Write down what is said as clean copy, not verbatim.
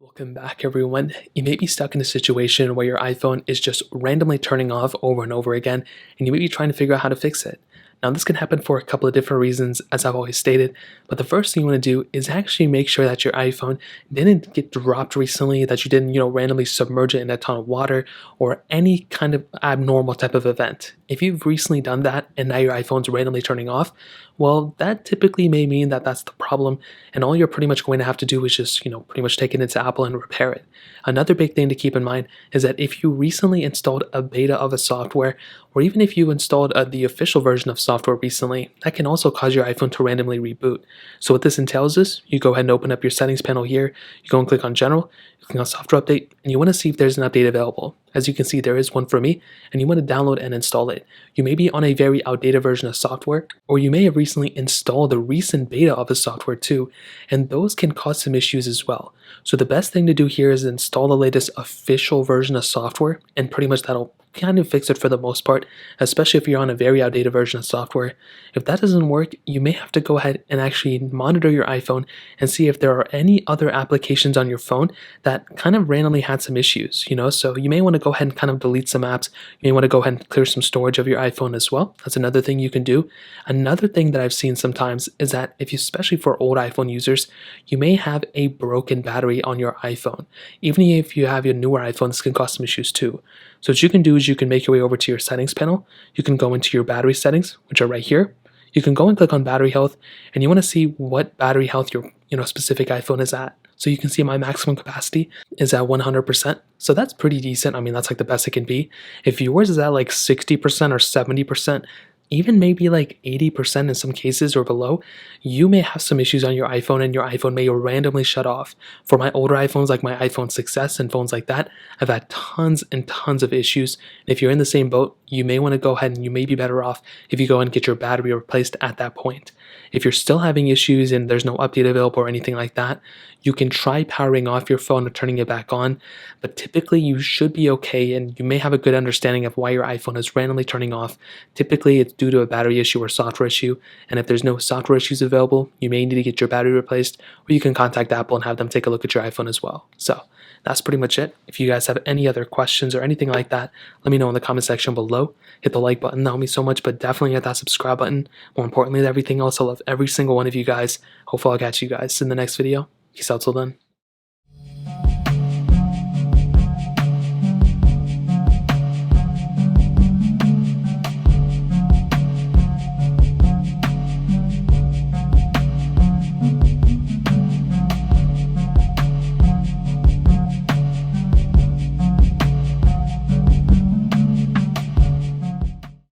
Welcome back, everyone. You may be stuck in a situation where your iPhone is just randomly turning off over and over again, and you may be trying to figure out how to fix it. Now, this can happen for a couple of different reasons, as I've always stated, but the first thing you want to do is actually make sure that your iPhone didn't get dropped recently, that you didn't, randomly submerge it in a ton of water or any kind of abnormal type of event. If you've recently done that and now your iPhone's randomly turning off, well, that typically may mean that that's the problem, and all you're pretty much going to have to do is just, pretty much take it into Apple and repair it. Another big thing to keep in mind is that if you recently installed a beta of a software, or even if you installed the official version of software recently, that can also cause your iPhone to randomly reboot. So what this entails is, you go ahead and open up your settings panel here, you go and click on General, you click on Software Update, and you want to see if there's an update available. As you can see, there is one for me, and you want to download and install it. You may be on a very outdated version of software, or you may have recently installed the recent beta of the software too, and those can cause some issues as well. So the best thing to do here is install the latest official version of software, and pretty much that'll kind of fix it for the most part, especially if you're on a very outdated version of software. If that doesn't work, you may have to go ahead and actually monitor your iPhone and see if there are any other applications on your phone that kind of randomly had some issues, so you may want to go ahead and kind of delete some apps. You may want to go ahead and clear some storage of your iPhone as well. That's another thing you can do. Another thing that I've seen sometimes is that if you, especially for old iPhone users, you may have a broken battery on your iPhone. Even if you have your newer iPhone, this can cause some issues too. So what you can do is you can make your way over to your settings panel. You can go into your battery settings, which are right here. You can go and click on battery health, and you want to see what battery health your specific iPhone is at. So you can see my maximum capacity is at 100%. So that's pretty decent. I mean, that's like the best it can be. If yours is at like 60% or 70%, even maybe like 80% in some cases or below, you may have some issues on your iPhone and your iPhone may randomly shut off. For my older iPhones, like my iPhone 6S and phones like that, I've had tons and tons of issues. And if you're in the same boat, you may want to go ahead and you may be better off if you go and get your battery replaced at that point. If you're still having issues and there's no update available or anything like that, you can try powering off your phone or turning it back on, but typically you should be okay and you may have a good understanding of why your iPhone is randomly turning off. Typically it's due to a battery issue or software issue, and if there's no software issues available, you may need to get your battery replaced, or you can contact Apple and have them take a look at your iPhone as well. So that's pretty much it. If you guys have any other questions or anything like that, let me know in the comment section below. Hit the like button, that would mean so much, but definitely hit that subscribe button. More importantly than everything else, I love every single one of you guys. Hopefully I'll catch you guys in the next video. Peace out till then.